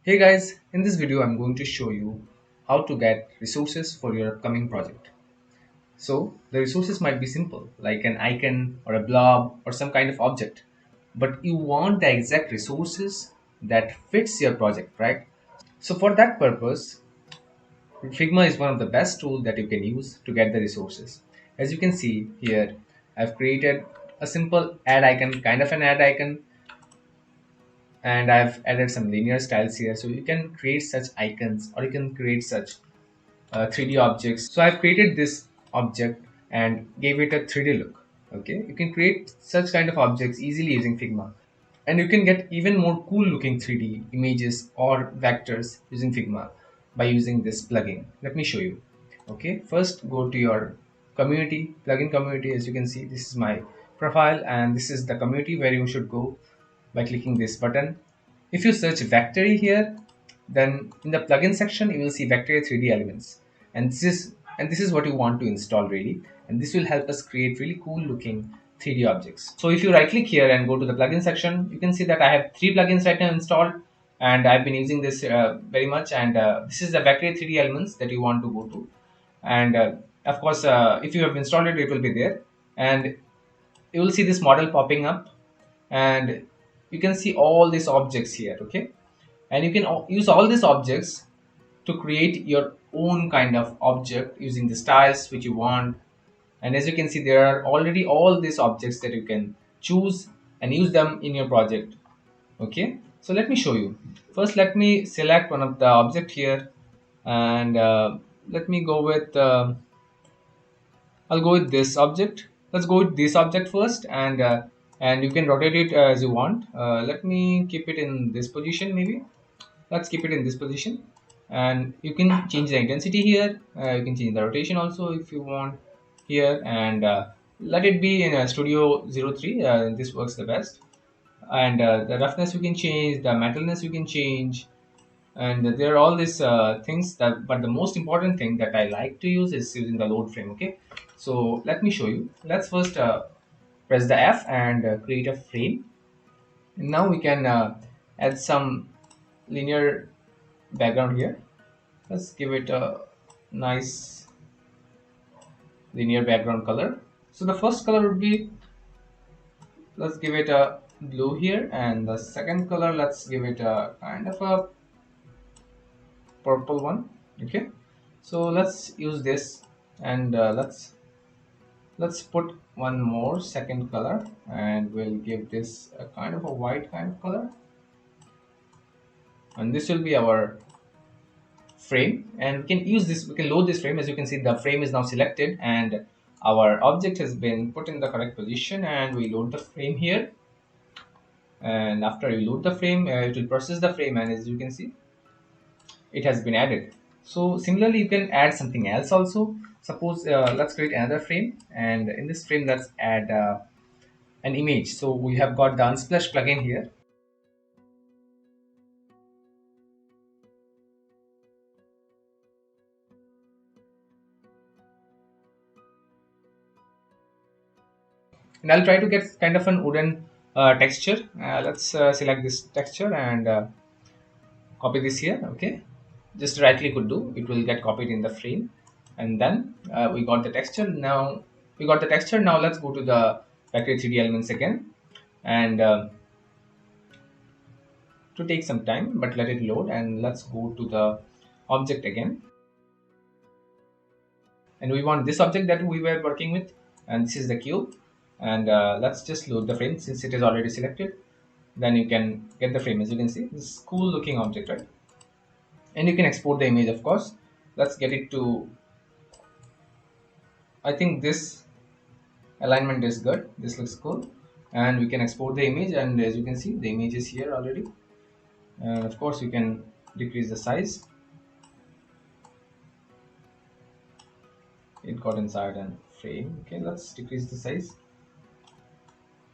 Hey guys, in this video I'm going to show you how to get resources for your upcoming project. So the resources might be simple like an icon or a blob or some kind of object, but you want the exact resources that fits your project, right? So for that purpose, Figma is one of the best tools that you can use to get the resources. As you can see here, I've created a simple add icon, kind of an add icon, and I've added some linear styles here. So you can create such icons or you can create such 3D objects. So I've created this object and gave it a 3D look. Okay, you can create such kind of objects easily using Figma, and you can get even more cool looking 3D images or vectors using Figma by using this plugin. Let me show you. Okay, first go to your community, plugin community. As you can see, this is my profile and this is the community where you should go by clicking this button. If you search vectary here, then in the plugin section you will see vectary 3D elements, and this is what you want to install really, and this will help us create really cool looking 3D objects. So if you right click here and go to the plugin section, you can see that I have 3 plugins right now installed, and I've been using this very much, and this is the vectary 3D elements that you want to go to. And of course, if you have installed it, it will be there, and you will see this model popping up, and you can see all these objects here. Okay, and you can use all these objects to create your own kind of object using the styles which you want. And as you can see, there are already all these objects that you can choose and use them in your project. Okay, so let me show you. First, let me select one of the object here, and let me go with I'll go with this object. Let's go with this object first, and you can rotate it as you want. Let me keep it in this position maybe. Let's keep it in this position, and you can change the intensity here. You can change the rotation also if you want here, and let it be in a Studio 03. This works the best. And the roughness you can change, the metalness you can change, and there are all these things that, but the most important thing that I like to use is using the load frame. Okay, so let me show you. Let's first press the F and create a frame, and now we can add some linear background here. Let's give it a nice linear background color. So the first color would be, let's give it a blue here, and the second color, let's give it a kind of a purple one. Okay, so let's use this, and let's put one more second color, and we'll give this a kind of a white kind of color, and this will be our frame. And we can use this, we can load this frame. As you can see, the frame is now selected and our object has been put in the correct position, and we load the frame here. And after you load the frame, it will process the frame, and as you can see, it has been added. So similarly, you can add something else also. Suppose let's create another frame, and in this frame let's add an image. So we have got the unsplash plugin here. And I'll try to get kind of an wooden texture. Let's select this texture and copy this here. Okay, just right click would do, it will get copied in the frame. And then we got the texture. Now we got the texture. Now let's go to the vector 3D elements again, and to take some time, but let it load, and let's go to the object again. And we want this object that we were working with, and this is the cube. And let's just load the frame since it is already selected. Then you can get the frame. As you can see, this cool looking object, right? And you can export the image, of course. Let's get it to, I think this alignment is good, this looks cool, and we can export the image. And as you can see, the image is here already, and of course you can decrease the size. It got inside an frame. Okay, let's decrease the size,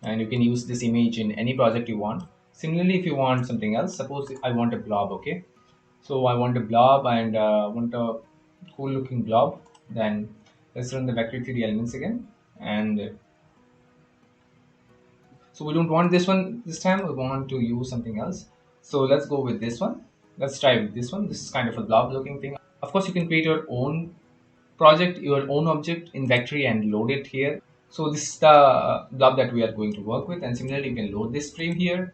and you can use this image in any project you want. Similarly, if you want something else, suppose I want a blob. Okay, so I want a blob, and want a cool looking blob. Then let's run the vector 3D elements again, and so we don't want this one this time, we want to use something else. So let's go with this one. Let's try with this one. This is kind of a blob looking thing. Of course, you can create your own project, your own object in vectary and load it here. So this is the blob that we are going to work with, and similarly you can load this frame here.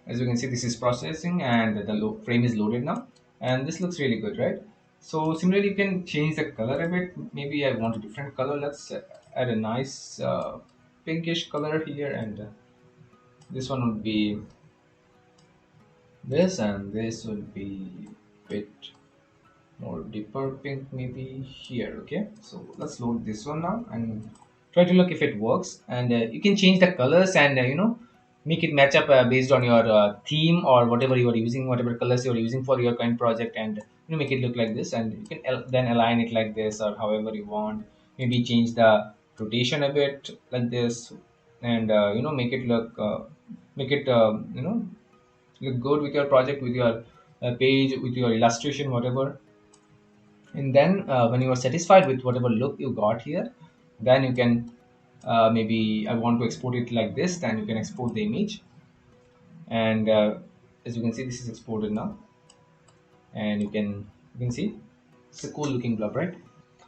As you can see, this is processing and the frame is loaded now, and this looks really good, right? So similarly you can change the color a bit. Maybe I want a different color. Let's add a nice pinkish color here, and this one would be this, and this would be bit more deeper pink maybe here. Okay, so let's load this one now and try to look if it works. And you can change the colors and make it match up based on your theme or whatever you are using, whatever colors you are using for your current project, and make it look like this. And you can then align it like this or however you want. Maybe change the rotation a bit like this, and make it look make it look good with your project, with your page, with your illustration, whatever. And then when you are satisfied with whatever look you got here, then you can maybe I want to export it like this, then you can export the image. And as you can see, this is exported now, and you can see it's a cool looking blob, right?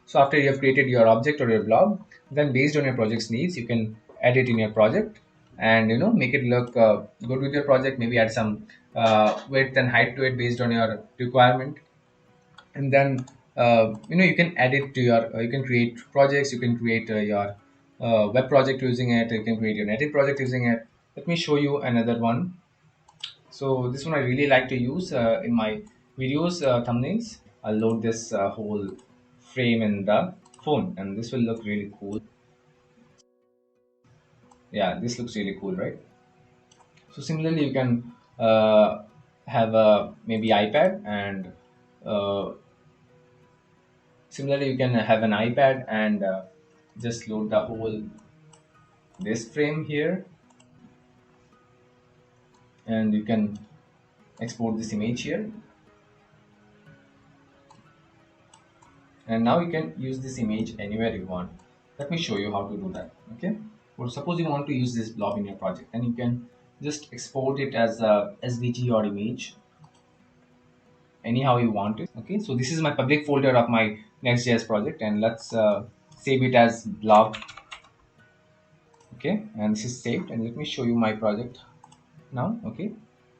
So after you have created your object or your blob, then based on your project's needs, you can add it in your project and make it look good with your project. Maybe add some width and height to it based on your requirement. And then you can add it to your you can create projects, you can create your web project using it, you can create your native project using it. Let me show you another one. So this one I really like to use in my videos thumbnails. I'll load this whole frame in the phone, and this will look really cool. Yeah, this looks really cool, right? So similarly you can have a maybe iPad, and uh, similarly you can have an iPad and just load the whole this frame here, and you can export this image here, and now you can use this image anywhere you want. Let me show you how to do that. Okay, well, suppose you want to use this blob in your project, then you can just export it as a svg or image anyhow you want it. Okay, so this is my public folder of my next.js project, and let's save it as blob. Okay, and this is saved, and let me show you my project now. Okay,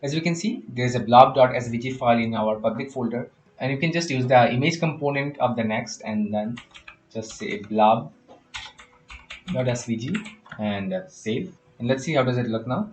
as you can see, there's a blob.svg file in our public folder, and you can just use the image component of the next and then just say blob.svg and save. And let's see how does it look now.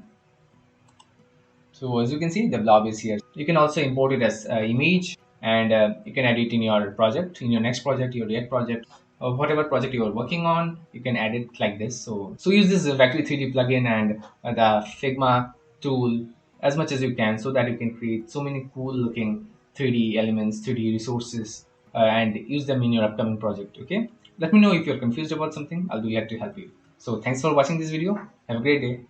So as you can see, the blob is here. You can also import it as image, and you can add it in your project, in your next project, your React project, or whatever project you are working on. You can add it like this. So use this vectary 3D plugin and the Figma tool as much as you can, so that you can create so many cool looking 3D elements, 3D resources, and use them in your upcoming project. Okay. Let me know if you're confused about something. I'll be glad to help you. So thanks for watching this video. Have a great day.